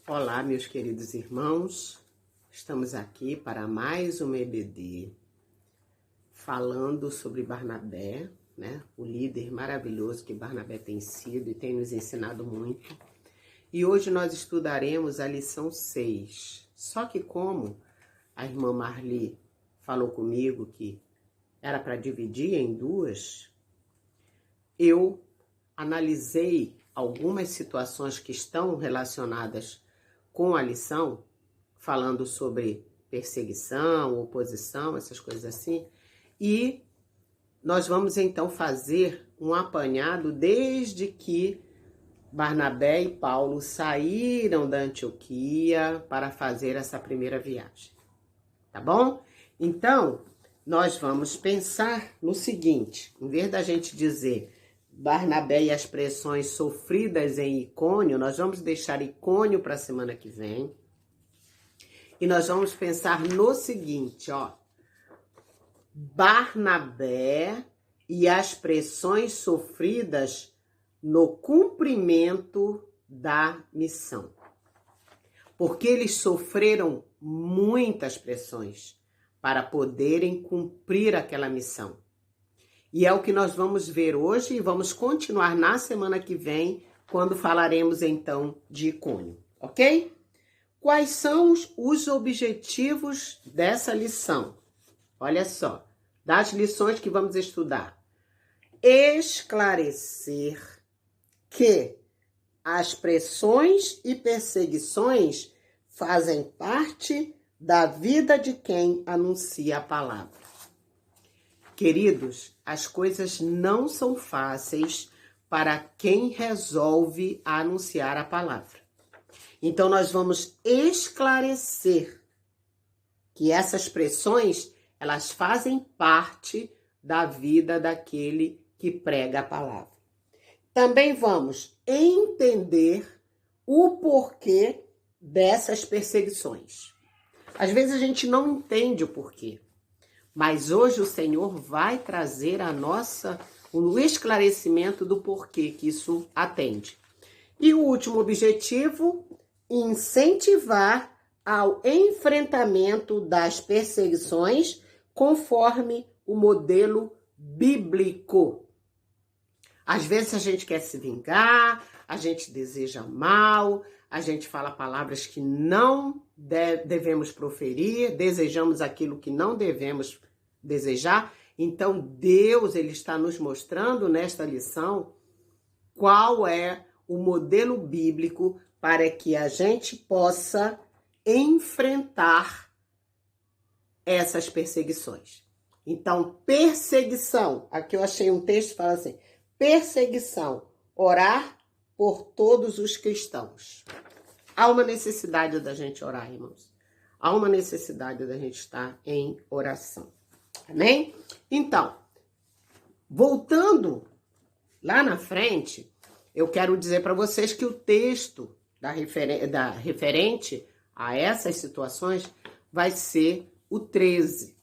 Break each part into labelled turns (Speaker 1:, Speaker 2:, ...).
Speaker 1: Olá, meus queridos irmãos, estamos aqui para mais um EBD, falando sobre Barnabé, né? O líder maravilhoso que Barnabé tem sido e tem nos ensinado muito. E hoje nós estudaremos a lição 6. Só que como a irmã Marli falou comigo que era para dividir em duas, eu analisei algumas situações que estão relacionadas com a lição, falando sobre perseguição, oposição, essas coisas assim, e nós vamos então fazer um apanhado desde que Barnabé e Paulo saíram da Antioquia para fazer essa primeira viagem, tá bom? Então, nós vamos pensar no seguinte, em vez da gente dizer Barnabé e as pressões sofridas em Icônio, nós vamos deixar Icônio para a semana que vem. E nós vamos pensar no seguinte, ó. Barnabé e as pressões sofridas no cumprimento da missão. Porque eles sofreram muitas pressões para poderem cumprir aquela missão. E é o que nós vamos ver hoje e vamos continuar na semana que vem, quando falaremos então de Icônio, ok? Quais são os objetivos dessa lição? Olha só, das lições que vamos estudar. Esclarecer que as pressões e perseguições fazem parte da vida de quem anuncia a palavra. Queridos, as coisas não são fáceis para quem resolve anunciar a palavra. Então, nós vamos esclarecer que essas pressões, elas fazem parte da vida daquele que prega a palavra. Também vamos entender o porquê dessas perseguições. Às vezes a gente não entende o porquê. Mas hoje o Senhor vai trazer o esclarecimento do porquê que isso atende. E o último objetivo, incentivar ao enfrentamento das perseguições conforme o modelo bíblico. Às vezes a gente quer se vingar, a gente deseja mal, a gente fala palavras que não devemos proferir, desejamos aquilo que não devemos desejar. Então, Deus, ele está nos mostrando nesta lição qual é o modelo bíblico para que a gente possa enfrentar essas perseguições. Então, perseguição, aqui eu achei um texto que fala assim, perseguição, orar por todos os cristãos. Há uma necessidade da gente orar, irmãos. Há uma necessidade da gente estar em oração. Amém? Então, voltando lá na frente, eu quero dizer para vocês que o texto referente a essas situações vai ser o 13,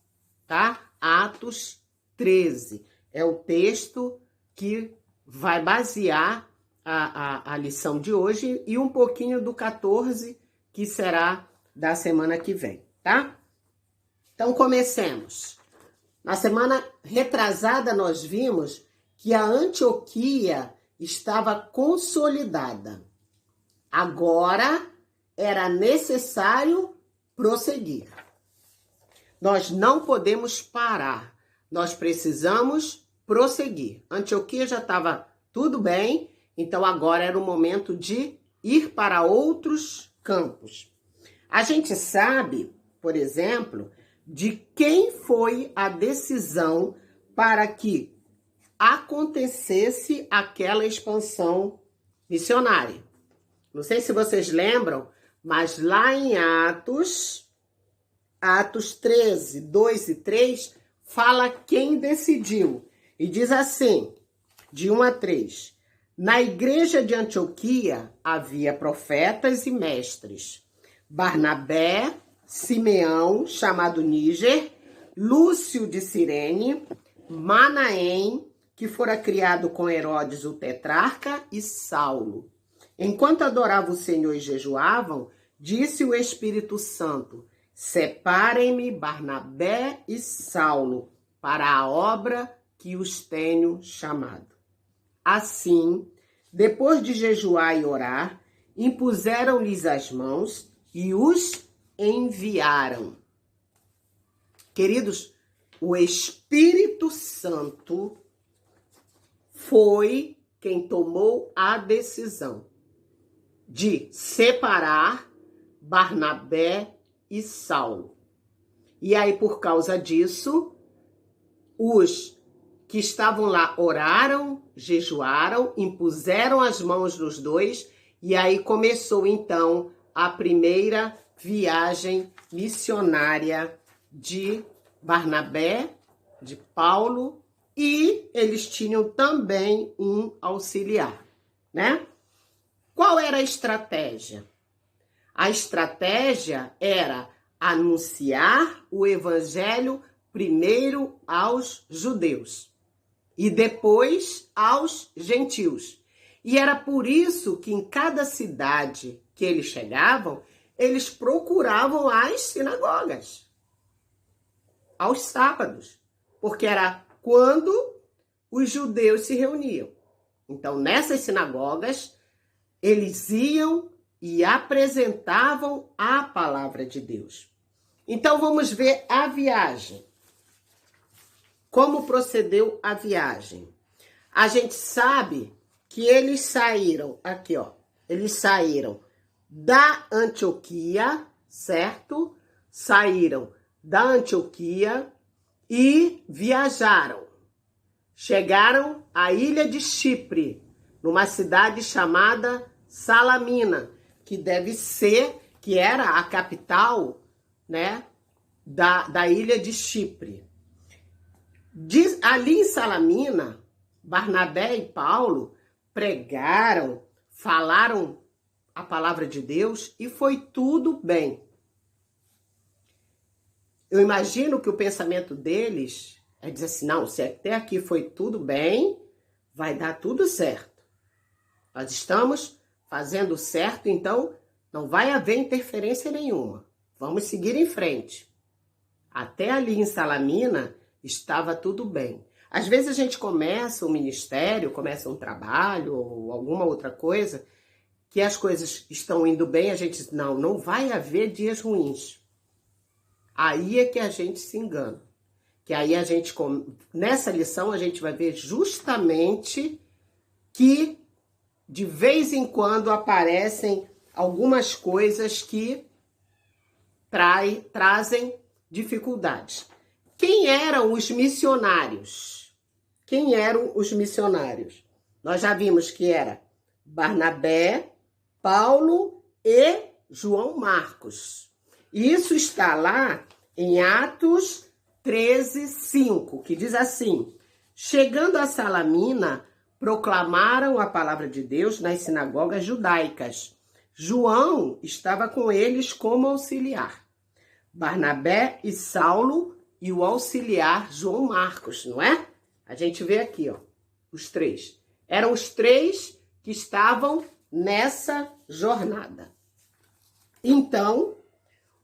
Speaker 1: tá? Atos 13. É o texto que vai basear a lição de hoje e um pouquinho do 14, que será da semana que vem, tá? Então, comecemos. Na semana retrasada, nós vimos que a Antioquia estava consolidada. Agora, era necessário prosseguir. Nós não podemos parar. Nós precisamos prosseguir. Antioquia já estava tudo bem, então agora era o momento de ir para outros campos. A gente sabe, por exemplo, de quem foi a decisão para que acontecesse aquela expansão missionária. Não sei se vocês lembram, mas lá em Atos 13, 2 e 3, fala quem decidiu. E diz assim, de 1 a 3, na igreja de Antioquia havia profetas e mestres, Barnabé, Simeão, chamado Níger, Lúcio de Cirene, Manaém, que fora criado com Herodes o tetrarca, e Saulo. Enquanto adoravam o Senhor e jejuavam, disse o Espírito Santo: separem-me Barnabé e Saulo para a obra que os tenho chamado. Assim, depois de jejuar e orar, impuseram-lhes as mãos e os enviaram. Queridos, o Espírito Santo foi quem tomou a decisão de separar Barnabé e Saulo. E aí, por causa disso, os que estavam lá oraram, jejuaram, impuseram as mãos nos dois, e aí começou então a primeira viagem missionária de Barnabé, de Paulo, e eles tinham também um auxiliar, né? Qual era a estratégia? A estratégia era anunciar o evangelho primeiro aos judeus e depois aos gentios. E era por isso que em cada cidade que eles chegavam, eles procuravam as sinagogas aos sábados, porque era quando os judeus se reuniam. Então, nessas sinagogas, eles iam e apresentavam a palavra de Deus. Então, vamos ver a viagem. Como procedeu a viagem? A gente sabe que eles saíram, aqui ó, eles saíram da Antioquia, certo? Saíram da Antioquia e viajaram. Chegaram à ilha de Chipre, numa cidade chamada Salamina, que deve ser, que era a capital, né, da ilha de Chipre. Ali em Salamina, Barnabé e Paulo pregaram, falaram a palavra de Deus e foi tudo bem. Eu imagino que o pensamento deles é dizer assim, não, se até aqui foi tudo bem, vai dar tudo certo. Nós estamos fazendo certo, então não vai haver interferência nenhuma. Vamos seguir em frente. Até ali em Salamina estava tudo bem. Às vezes a gente começa um ministério, começa um trabalho ou alguma outra coisa, que as coisas estão indo bem, a gente diz, não vai haver dias ruins. Aí é que a gente se engana. Que aí a gente, nessa lição, a gente vai ver justamente que de vez em quando aparecem algumas coisas que trazem dificuldades. Quem eram os missionários? Quem eram os missionários? Nós já vimos que era Barnabé, Paulo e João Marcos. Isso está lá em Atos 13:5, que diz assim: chegando a Salamina, proclamaram a palavra de Deus nas sinagogas judaicas. João estava com eles como auxiliar. Barnabé e Saulo e o auxiliar João Marcos, não é? A gente vê aqui, ó, os três. Eram os três que estavam nessa jornada. Então,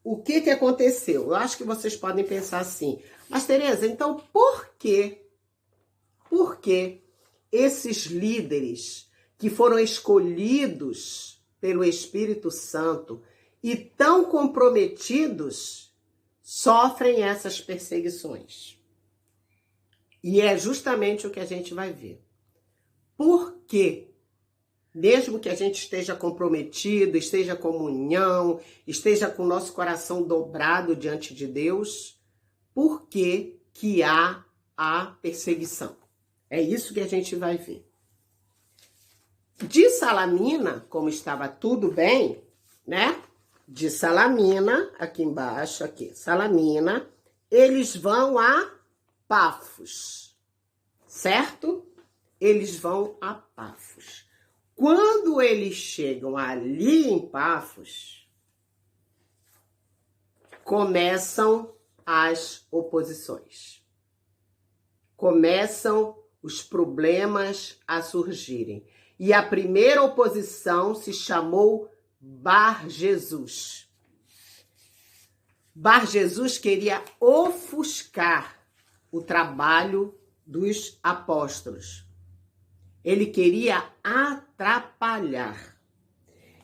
Speaker 1: o que aconteceu? Eu acho que vocês podem pensar assim, mas Tereza, então por que esses líderes que foram escolhidos pelo Espírito Santo e tão comprometidos sofrem essas perseguições? E é justamente o que a gente vai ver. Por quê? Mesmo que a gente esteja comprometido, esteja com comunhão, esteja com o nosso coração dobrado diante de Deus, por que que há a perseguição? É isso que a gente vai ver. De Salamina, como estava tudo bem, né? De Salamina, aqui embaixo, aqui, Salamina, eles vão a Pafos, certo? Eles vão a Pafos. Quando eles chegam ali em Pafos, começam as oposições. Começam os problemas a surgirem. E a primeira oposição se chamou Bar-Jesus. Bar-Jesus queria ofuscar o trabalho dos apóstolos. Ele queria atrapalhar.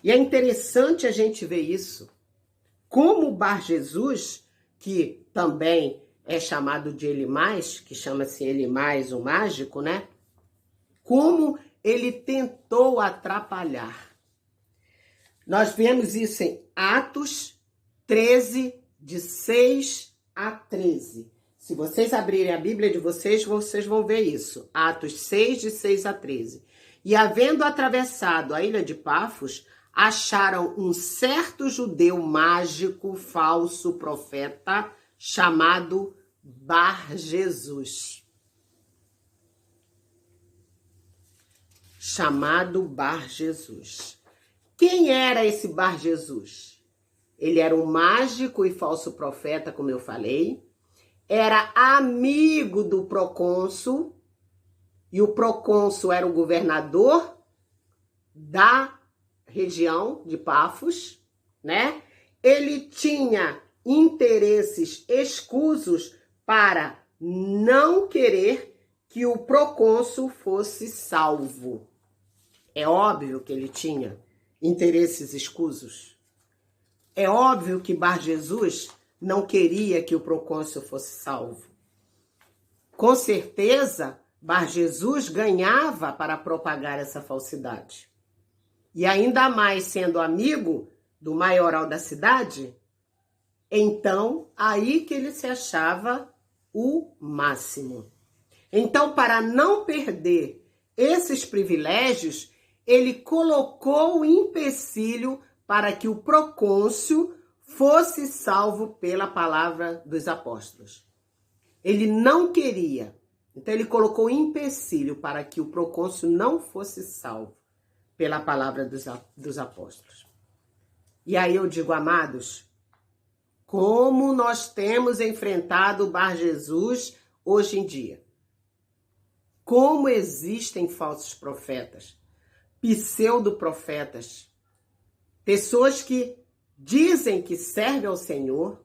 Speaker 1: E é interessante a gente ver isso. Como Bar-Jesus, que também é chamado de Elimás, que chama-se Elimás, o mágico, né? Como ele tentou atrapalhar. Nós vemos isso em Atos 13, de 6 a 13. Se vocês abrirem a Bíblia de vocês vão ver isso. Atos 6, de 6 a 13. E havendo atravessado a ilha de Pafos, acharam um certo judeu mágico, falso profeta, chamado Bar-Jesus. Chamado Bar-Jesus. Quem era esse Bar-Jesus? Ele era um mágico e falso profeta, como eu falei. Era amigo do procônsul. E o procônsul era o governador da região de Pafos, né? Ele tinha interesses escusos para não querer que o procônsul fosse salvo. É óbvio que ele tinha interesses escusos. É óbvio que Bar-Jesus não queria que o procônsul fosse salvo. Com certeza, Bar-Jesus ganhava para propagar essa falsidade. E ainda mais sendo amigo do maioral da cidade, então aí que ele se achava o máximo. Então, para não perder esses privilégios, ele colocou o empecilho para que o procônsul fosse salvo pela palavra dos apóstolos. Ele não queria. Então, ele colocou o empecilho para que o procônsul não fosse salvo pela palavra dos apóstolos. E aí eu digo, amados, como nós temos enfrentado o Bar-Jesus hoje em dia. Como existem falsos profetas, pseudo-profetas, pessoas que dizem que servem ao Senhor,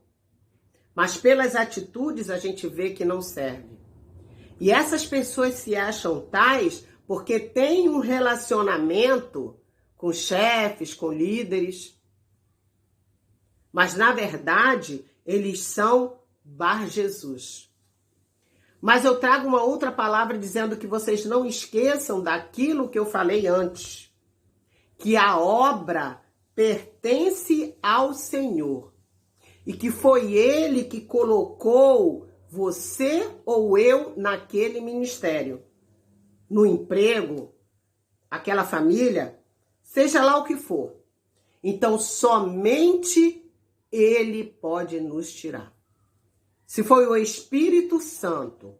Speaker 1: mas pelas atitudes a gente vê que não servem. E essas pessoas se acham tais porque têm um relacionamento com chefes, com líderes, mas na verdade eles são Bar-Jesus. Mas eu trago uma outra palavra dizendo que vocês não esqueçam daquilo que eu falei antes, que a obra pertence ao Senhor e que foi Ele que colocou você ou eu naquele ministério, no emprego, aquela família, seja lá o que for. Então, somente Ele pode nos tirar. Se foi o Espírito Santo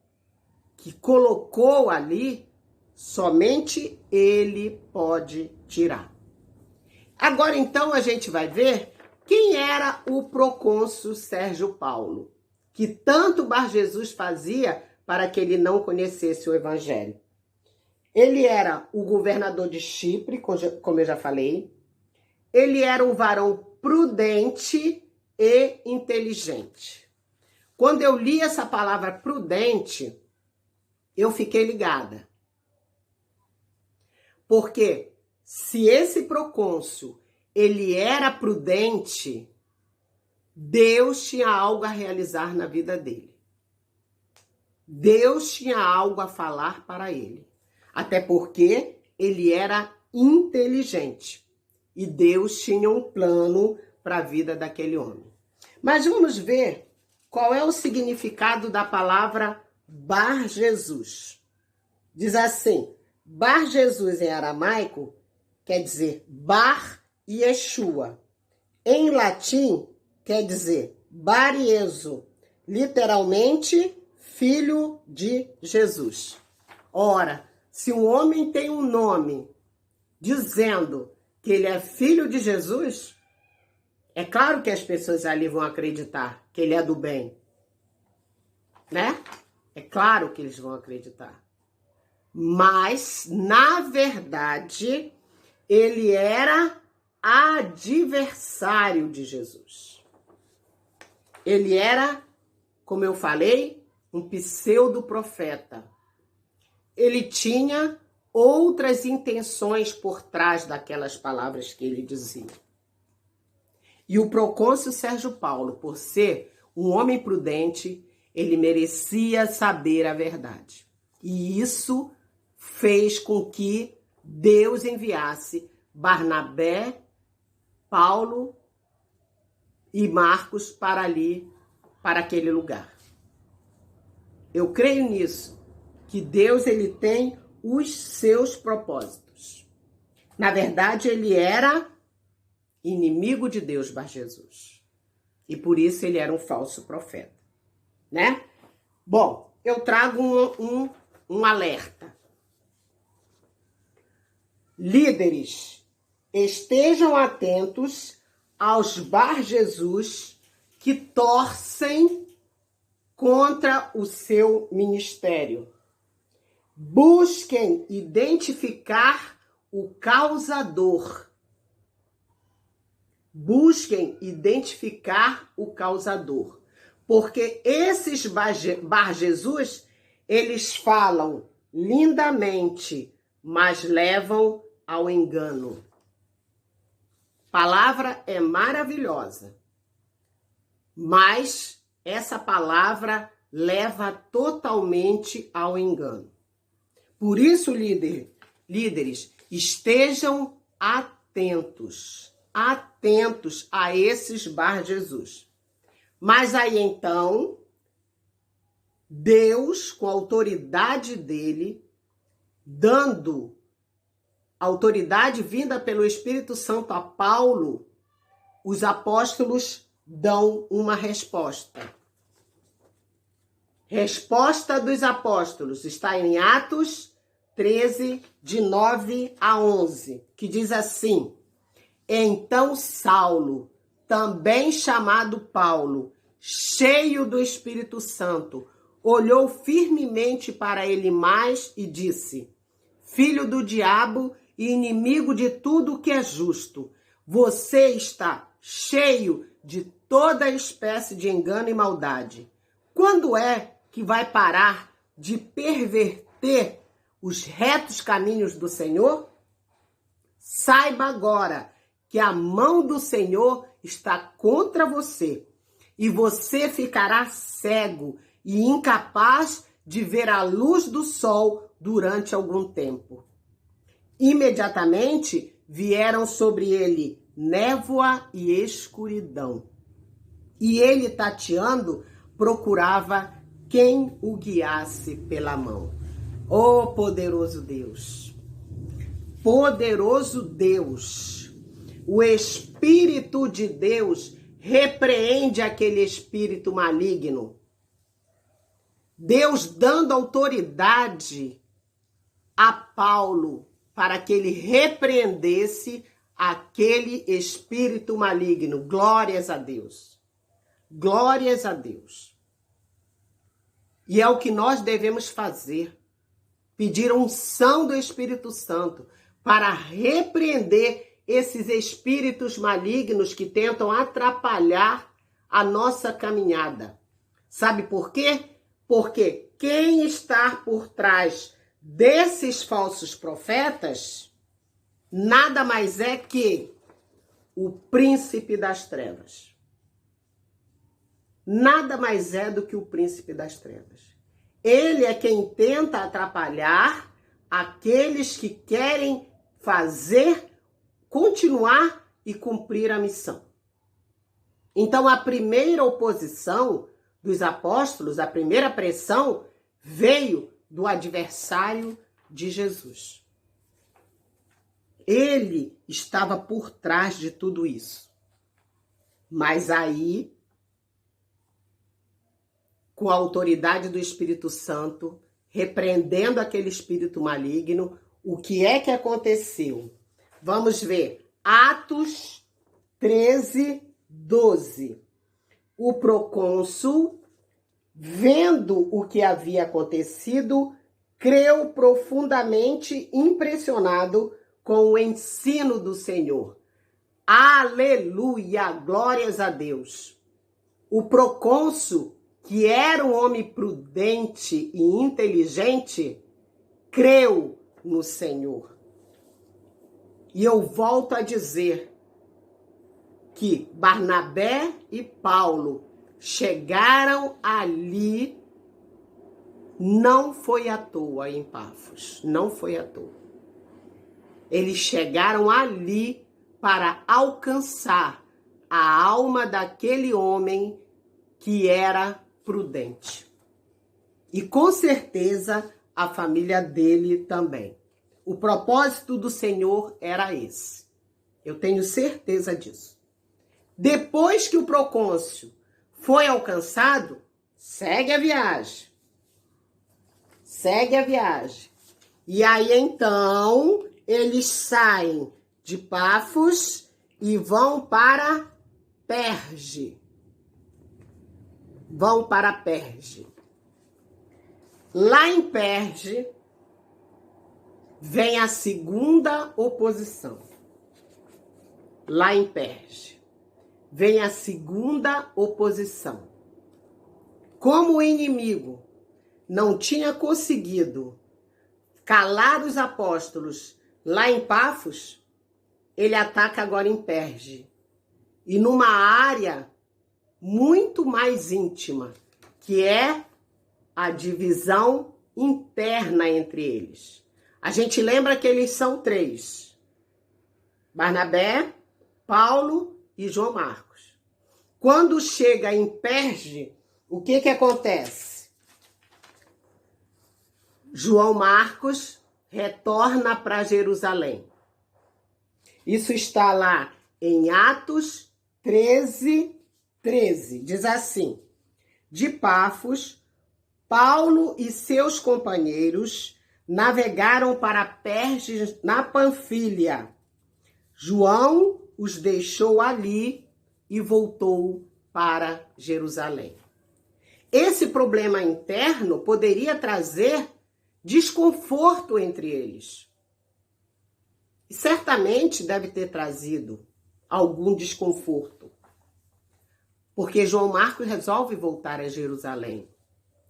Speaker 1: que colocou ali, somente Ele pode tirar. Agora, então, a gente vai ver quem era o procônsul Sérgio Paulo, que tanto Bar-Jesus fazia para que ele não conhecesse o Evangelho. Ele era o governador de Chipre, como eu já falei. Ele era um varão prudente e inteligente. Quando eu li essa palavra prudente, eu fiquei ligada. Porque se esse procônsul, ele era prudente, Deus tinha algo a realizar na vida dele. Deus tinha algo a falar para ele. Até porque ele era inteligente. E Deus tinha um plano para a vida daquele homem. Mas vamos ver qual é o significado da palavra Bar-Jesus. Diz assim, Bar-Jesus em aramaico quer dizer Bar Yeshua. Em latim quer dizer Bar-Iesu, literalmente filho de Jesus. Ora, se um homem tem um nome dizendo que ele é filho de Jesus, é claro que as pessoas ali vão acreditar que ele é do bem, né? É claro que eles vão acreditar. Mas, na verdade, ele era adversário de Jesus. Ele era, como eu falei, um pseudo-profeta. Ele tinha outras intenções por trás daquelas palavras que ele dizia. E o procônsul Sérgio Paulo, por ser um homem prudente, ele merecia saber a verdade. E isso fez com que Deus enviasse Barnabé, Paulo e Marcos para ali, para aquele lugar. Eu creio nisso, que Deus ele tem os seus propósitos. Na verdade, ele era inimigo de Deus, Bar Jesus. E por isso ele era um falso profeta, né? Bom, eu trago um alerta. Líderes, estejam atentos aos Bar Jesus que torcem contra o seu ministério. Busquem identificar o causador. Busquem identificar o causador. Porque esses Bar Jesus, eles falam lindamente, mas levam ao engano. Palavra é maravilhosa, mas essa palavra leva totalmente ao engano. Por isso, líderes, estejam atentos a esses Bar Jesus. Mas aí então, Deus, com a autoridade dele, dando autoridade vinda pelo Espírito Santo a Paulo, os apóstolos dão uma resposta. Resposta dos apóstolos está em Atos 13, de 9 a 11, que diz assim: Então Saulo, também chamado Paulo, cheio do Espírito Santo, olhou firmemente para Elimas e disse: Filho do diabo e inimigo de tudo o que é justo, você está cheio de toda espécie de engano e maldade. Quando é que vai parar de perverter os retos caminhos do Senhor? Saiba agora que a mão do Senhor está contra você e você ficará cego e incapaz de ver a luz do sol durante algum tempo. Imediatamente vieram sobre ele névoa e escuridão. E ele, tateando, procurava quem o guiasse pela mão. Oh, poderoso Deus! Poderoso Deus! O Espírito de Deus repreende aquele espírito maligno. Deus dando autoridade a Paulo para que ele repreendesse aquele espírito maligno. Glórias a Deus. Glórias a Deus. E é o que nós devemos fazer. Pedir a unção do Espírito Santo para repreender esses espíritos malignos que tentam atrapalhar a nossa caminhada. Sabe por quê? Porque quem está por trás desses falsos profetas nada mais é que o príncipe das trevas. Nada mais é do que o príncipe das trevas. Ele é quem tenta atrapalhar aqueles que querem fazer, continuar e cumprir a missão. Então, a primeira oposição dos apóstolos, a primeira pressão, veio do adversário de Jesus. Ele estava por trás de tudo isso. Mas aí, com a autoridade do Espírito Santo, repreendendo aquele espírito maligno, o que é que aconteceu? Vamos ver. Atos 13, 12. O procônsul, vendo o que havia acontecido, creu profundamente impressionado com o ensino do Senhor. Aleluia! Glórias a Deus! O procônsul, que era um homem prudente e inteligente, creu no Senhor. E eu volto a dizer que Barnabé e Paulo chegaram ali, não foi à toa em Pafos, não foi à toa. Eles chegaram ali para alcançar a alma daquele homem que era prudente. E com certeza a família dele também. O propósito do Senhor era esse. Eu tenho certeza disso. Depois que o procônsul foi alcançado, segue a viagem. Segue a viagem. E aí então eles saem de Pafos e vão para Perge. Vão para Perge. Lá em Perge vem a segunda oposição. Lá em Perge vem a segunda oposição. Como o inimigo não tinha conseguido calar os apóstolos lá em Pafos, ele ataca agora em Perge. E numa área muito mais íntima, que é a divisão interna entre eles. A gente lembra que eles são 3. Barnabé, Paulo e João Marcos. Quando chega em Perge, o que acontece? João Marcos retorna para Jerusalém. Isso está lá em Atos 13, 13. Diz assim: de Pafos, Paulo e seus companheiros navegaram para Perge na Panfilha. João os deixou ali e voltou para Jerusalém. Esse problema interno poderia trazer desconforto entre eles. E certamente deve ter trazido algum desconforto. Porque João Marcos resolve voltar a Jerusalém.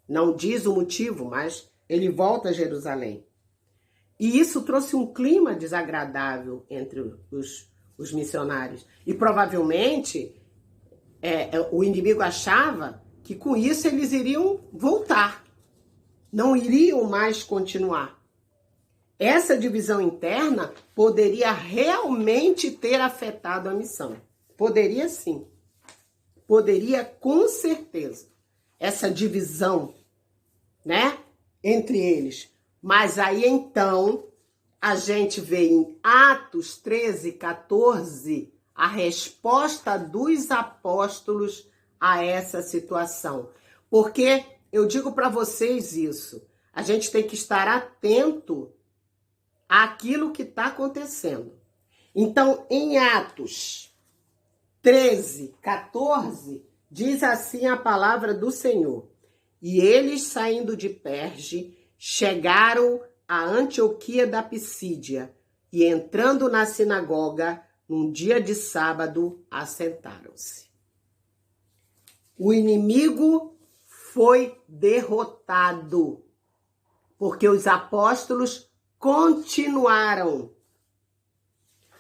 Speaker 1: Não diz o motivo, mas ele volta a Jerusalém. E isso trouxe um clima desagradável entre os missionários. E provavelmente o inimigo achava que com isso eles iriam voltar. Não iriam mais continuar. Essa divisão interna poderia realmente ter afetado a missão. Poderia sim. Poderia com certeza. Essa divisão, né, entre eles. Mas aí então a gente vê em Atos 13, 14 a resposta dos apóstolos a essa situação. Porque eu digo para vocês isso, a gente tem que estar atento àquilo que está acontecendo. Então, em Atos 13, 14, diz assim a palavra do Senhor: e eles, saindo de Perge, chegaram a Antioquia da Pisídia e, entrando na sinagoga, num dia de sábado, assentaram-se. O inimigo foi derrotado, porque os apóstolos continuaram.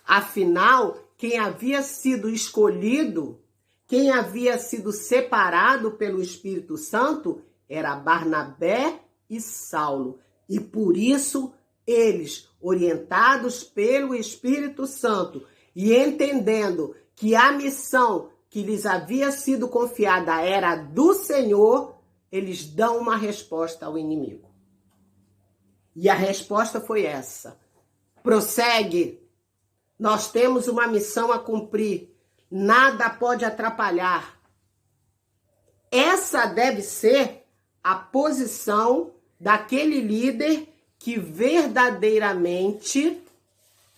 Speaker 1: Afinal, quem havia sido escolhido, quem havia sido separado pelo Espírito Santo, era Barnabé e Saulo. E por isso, eles, orientados pelo Espírito Santo e entendendo que a missão que lhes havia sido confiada era do Senhor, eles dão uma resposta ao inimigo. E a resposta foi essa: prossegue, nós temos uma missão a cumprir, nada pode atrapalhar. Essa deve ser a posição daquele líder que verdadeiramente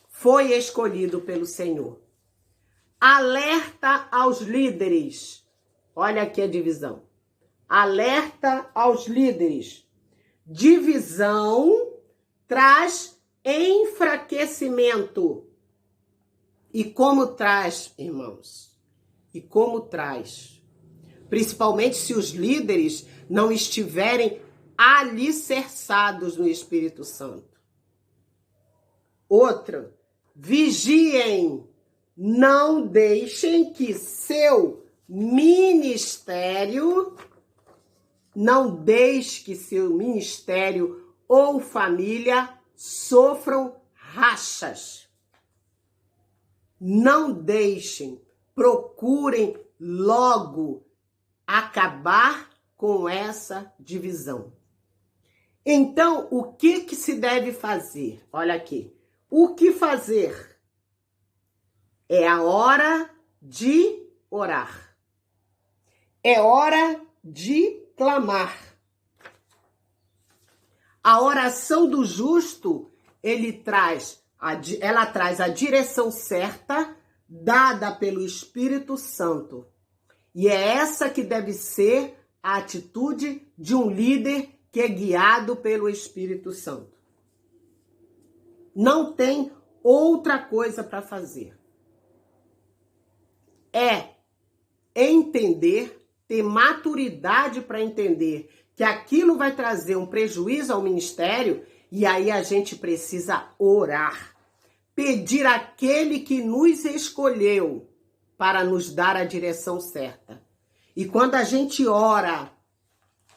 Speaker 1: foi escolhido pelo Senhor. Alerta aos líderes. Olha aqui a divisão. Alerta aos líderes. Divisão traz enfraquecimento. E como traz, irmãos? E como traz? Principalmente se os líderes não estiverem alicerçados no Espírito Santo. Outra, vigiem, não deixem que seu ministério, não deixe que seu ministério ou família sofram rachas. Não deixem, procurem logo acabar com essa divisão. Então, o que se deve fazer? Olha aqui. O que fazer? É a hora de orar. É hora de clamar. A oração do justo, ela traz a direção certa dada pelo Espírito Santo. E é essa que deve ser a atitude de um líder que é guiado pelo Espírito Santo. Não tem outra coisa para fazer. É entender, ter maturidade para entender que aquilo vai trazer um prejuízo ao ministério, e aí a gente precisa orar. Pedir àquele que nos escolheu para nos dar a direção certa. E quando a gente ora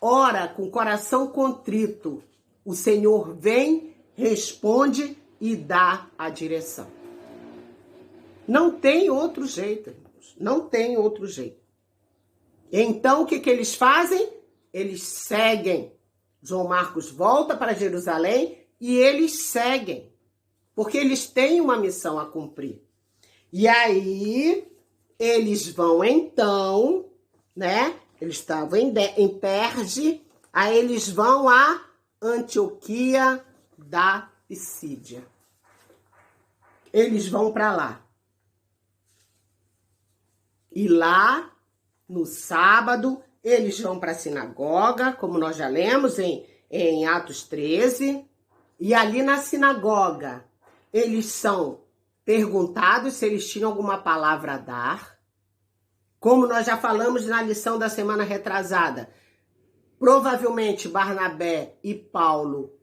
Speaker 1: com o coração contrito, o Senhor vem, responde e dá a direção. Não tem outro jeito, irmãos. Não tem outro jeito. Então, o que eles fazem? Eles seguem. João Marcos volta para Jerusalém e eles seguem. Porque eles têm uma missão a cumprir. E aí, eles vão então, né? Eles estavam em Perge, aí eles vão a Antioquia da Pisídia. Eles vão para lá. E lá, no sábado, eles vão para a sinagoga, como nós já lemos em Atos 13. E ali na sinagoga, eles são perguntados se eles tinham alguma palavra a dar. Como nós já falamos na lição da semana retrasada, provavelmente Barnabé e Paulo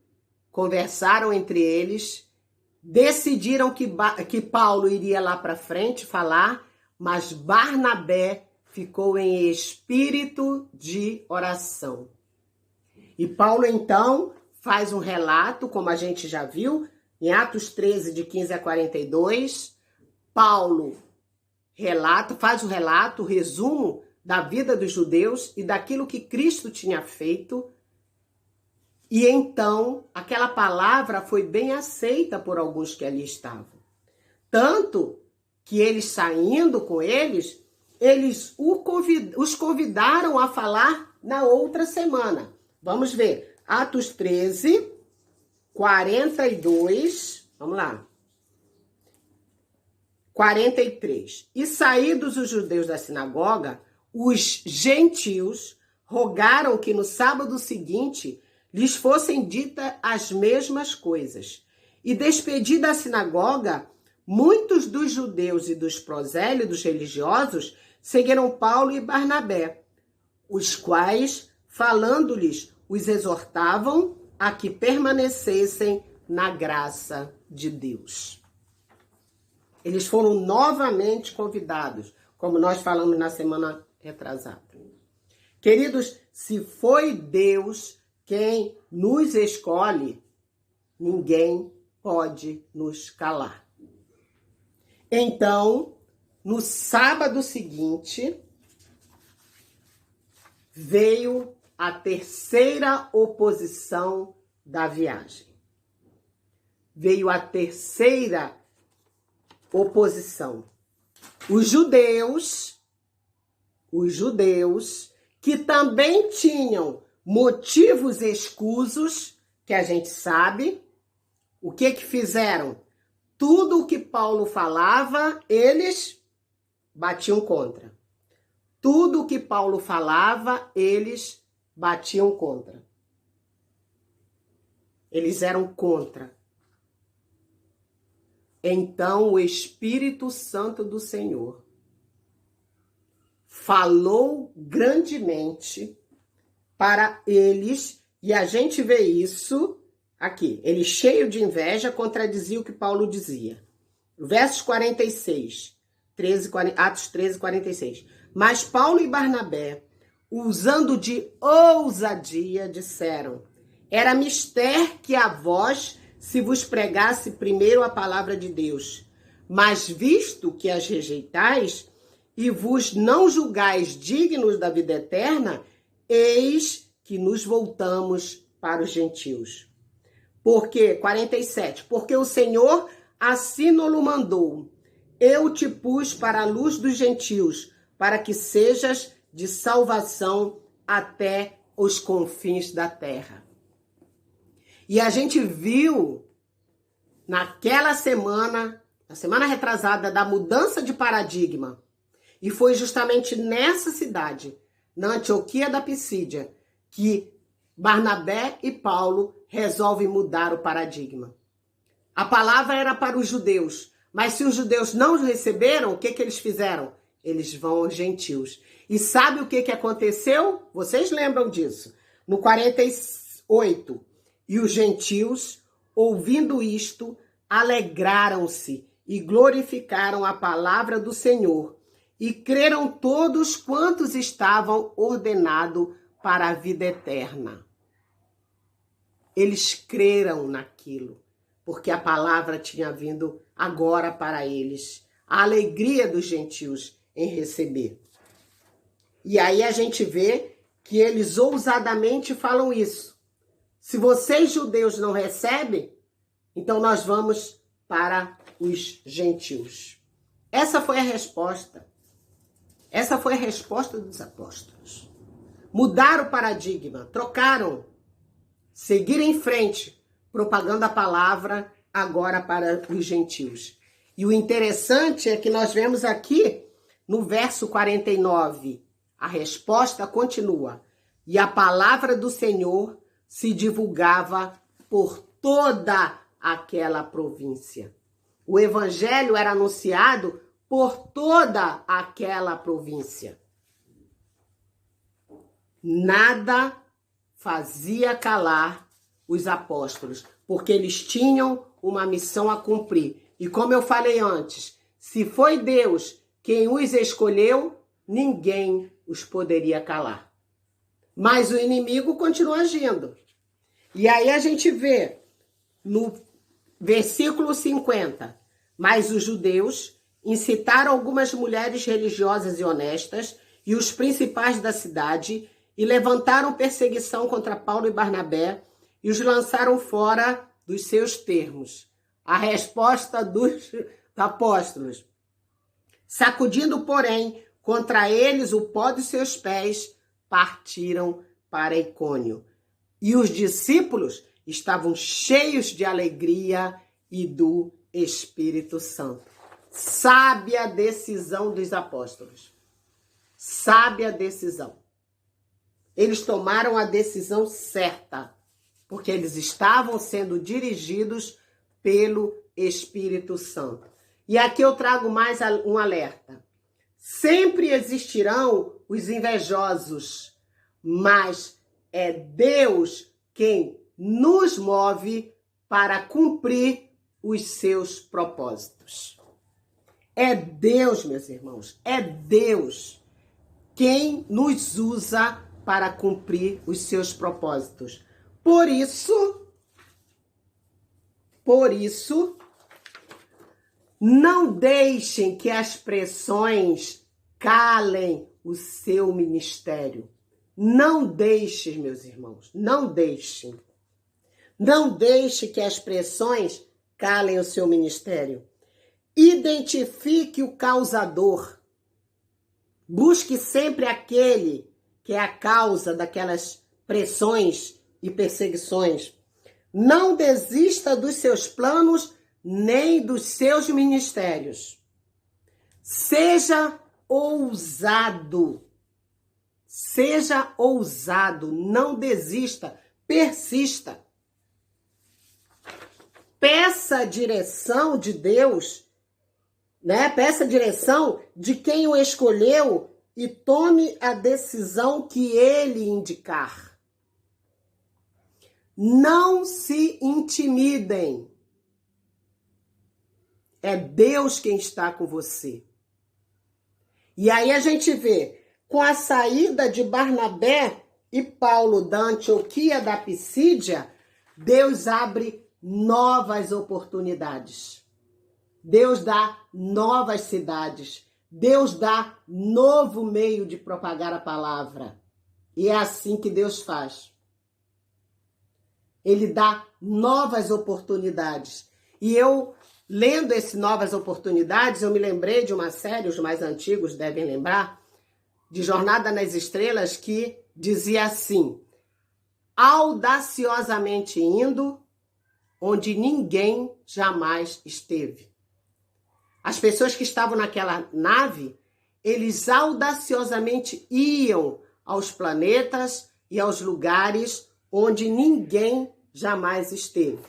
Speaker 1: conversaram entre eles, decidiram que Paulo iria lá para frente falar, mas Barnabé ficou em espírito de oração. E Paulo, então, faz um relato, como a gente já viu, em Atos 13, de 15 a 42, Paulo faz o relato, o resumo da vida dos judeus e daquilo que Cristo tinha feito. E então, aquela palavra foi bem aceita por alguns que ali estavam. Tanto que eles, saindo com eles os convidaram a falar na outra semana. Vamos ver. Atos 13, 42. Vamos lá. 43. E saídos os judeus da sinagoga, os gentios rogaram que no sábado seguinte lhes fossem ditas as mesmas coisas. E despedida a sinagoga, muitos dos judeus e dos prosélitos religiosos seguiram Paulo e Barnabé, os quais, falando-lhes, os exortavam a que permanecessem na graça de Deus. Eles foram novamente convidados, como nós falamos na semana retrasada. Queridos, se foi Deus quem nos escolhe, ninguém pode nos calar. Então, no sábado seguinte, veio a terceira oposição da viagem. Veio a terceira oposição. Os judeus que também tinham motivos escusos, que a gente sabe, o que fizeram? Tudo o que Paulo falava, eles batiam contra. Tudo o que Paulo falava, eles batiam contra. Eles eram contra. Então o Espírito Santo do Senhor falou grandemente para eles, e a gente vê isso aqui. Ele, cheio de inveja, contradizia o que Paulo dizia. Versos 46, Atos 13, 46. Mas Paulo e Barnabé, usando de ousadia, disseram: era mister que a vós se vos pregasse primeiro a palavra de Deus. Mas visto que as rejeitais e vos não julgais dignos da vida eterna, eis que nos voltamos para os gentios. Porque, 47, porque o Senhor assim nos mandou: eu te pus para a luz dos gentios, para que sejas de salvação até os confins da terra. E a gente viu naquela semana, na semana retrasada, da mudança de paradigma. E foi justamente nessa cidade, na Antioquia da Pisídia, que Barnabé e Paulo resolvem mudar o paradigma. A palavra era para os judeus, mas se os judeus não receberam, o que eles fizeram? Eles vão aos gentios. E sabe o que aconteceu? Vocês lembram disso? No 48, e os gentios, ouvindo isto, alegraram-se e glorificaram a palavra do Senhor, e creram todos quantos estavam ordenados para a vida eterna. Eles creram naquilo, porque a palavra tinha vindo agora para eles. A alegria dos gentios em receber. E aí a gente vê que eles ousadamente falam isso. Se vocês judeus não recebem, então nós vamos para os gentios. Essa foi a resposta. Essa foi a resposta dos apóstolos. Mudaram o paradigma, trocaram, seguiram em frente, propagando a palavra agora para os gentios. E o interessante é que nós vemos aqui no verso 49, a resposta continua. E a palavra do Senhor se divulgava por toda aquela província. O evangelho era anunciado por toda aquela província. Nada fazia calar os apóstolos, porque eles tinham uma missão a cumprir. E como eu falei antes, se foi Deus quem os escolheu, ninguém os poderia calar. Mas o inimigo continua agindo. E aí a gente vê no versículo 50, mas os judeus incitaram algumas mulheres religiosas e honestas e os principais da cidade e levantaram perseguição contra Paulo e Barnabé e os lançaram fora dos seus termos. A resposta dos apóstolos: sacudindo, porém, contra eles o pó dos seus pés, partiram para Icônio. E os discípulos estavam cheios de alegria e do Espírito Santo. Sabe a decisão dos apóstolos. Sabe a decisão. Eles tomaram a decisão certa, porque eles estavam sendo dirigidos pelo Espírito Santo. E aqui eu trago mais um alerta. Sempre existirão os invejosos, mas é Deus quem nos move para cumprir os seus propósitos. É Deus, meus irmãos, é Deus quem nos usa para cumprir os seus propósitos. Por isso, não deixem que as pressões calem o seu ministério. Não deixem, meus irmãos, não deixem. Não deixe que as pressões calem o seu ministério. Identifique o causador. Busque sempre aquele que é a causa daquelas pressões e perseguições. Não desista dos seus planos nem dos seus ministérios. Seja ousado. Seja ousado, não desista, persista. peça a direção de Deus, né? Peça a direção de quem o escolheu e tome a decisão que ele indicar. Não se intimidem. É Deus quem está com você. E aí a gente vê, com a saída de Barnabé e Paulo da Antioquia da Pisídia, Deus abre novas oportunidades. Deus dá novas cidades. Deus dá novo meio de propagar a palavra. E é assim que Deus faz. Ele dá novas oportunidades. E eu, lendo essas novas oportunidades, eu me lembrei de uma série, os mais antigos devem lembrar, de Jornada nas Estrelas, que dizia assim: audaciosamente indo onde ninguém jamais esteve. As pessoas que estavam naquela nave, eles audaciosamente iam aos planetas e aos lugares onde ninguém jamais esteve.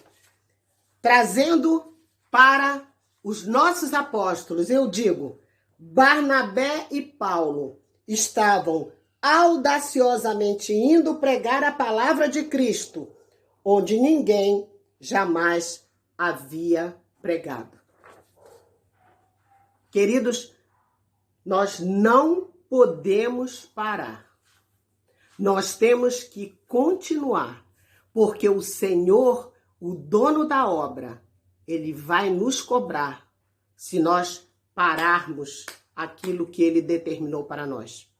Speaker 1: Trazendo para os nossos apóstolos, eu digo, Barnabé e Paulo estavam audaciosamente indo pregar a palavra de Cristo, onde ninguém jamais havia pregado. Queridos, nós não podemos parar. Nós temos que continuar, porque o Senhor, o dono da obra, ele vai nos cobrar se nós pararmos aquilo que ele determinou para nós.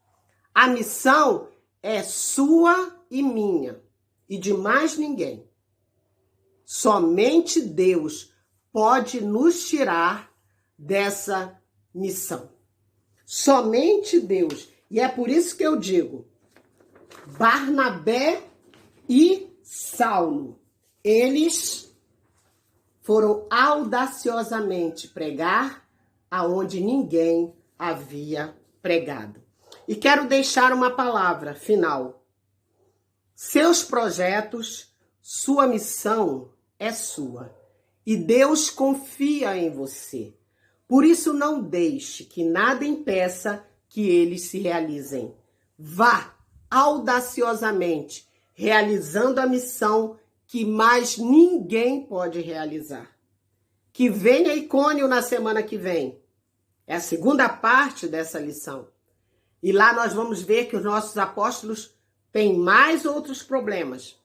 Speaker 1: A missão é sua e minha, e de mais ninguém. Somente Deus pode nos tirar dessa missão. Somente Deus. E é por isso que eu digo, Barnabé e Saulo, eles foram audaciosamente pregar aonde ninguém havia pregado. E quero deixar uma palavra final. Seus projetos, sua missão é sua. E Deus confia em você. Por isso, não deixe que nada impeça que eles se realizem. Vá audaciosamente, realizando a missão que mais ninguém pode realizar. Que venha Icônio na semana que vem. É a segunda parte dessa lição. E lá nós vamos ver que os nossos apóstolos têm mais outros problemas.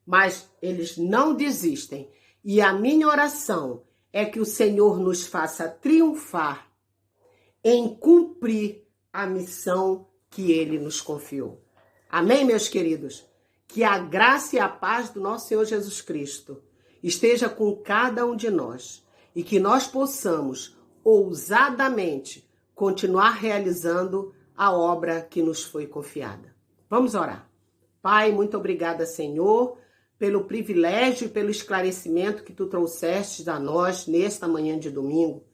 Speaker 1: Mas eles não desistem. E a minha oração é que o Senhor nos faça triunfar em cumprir a missão que Ele nos confiou. Amém, meus queridos? Que a graça e a paz do nosso Senhor Jesus Cristo esteja com cada um de nós e que nós possamos ousadamente continuar realizando a obra que nos foi confiada. Vamos orar. Pai, muito obrigada, Senhor, pelo privilégio e pelo esclarecimento que Tu trouxeste a nós nesta manhã de domingo.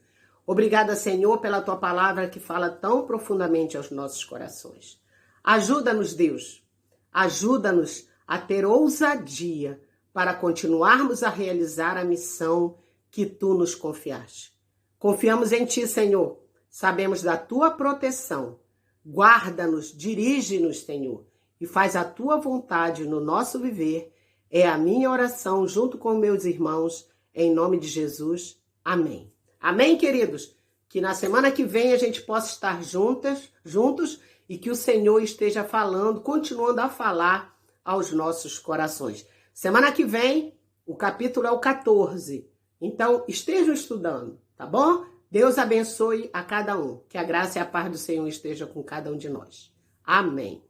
Speaker 1: Obrigada, Senhor, pela Tua palavra que fala tão profundamente aos nossos corações. Ajuda-nos, Deus. Ajuda-nos a ter ousadia para continuarmos a realizar a missão que Tu nos confiaste. Confiamos em Ti, Senhor. Sabemos da Tua proteção. Guarda-nos, dirige-nos, Senhor, e faz a Tua vontade no nosso viver. É a minha oração junto com meus irmãos, em nome de Jesus. Amém. Amém, queridos? Que na semana que vem a gente possa estar juntos e que o Senhor esteja falando, continuando a falar aos nossos corações. Semana que vem, o capítulo é o 14. Então, estejam estudando, tá bom? Deus abençoe a cada um. Que a graça e a paz do Senhor esteja com cada um de nós. Amém.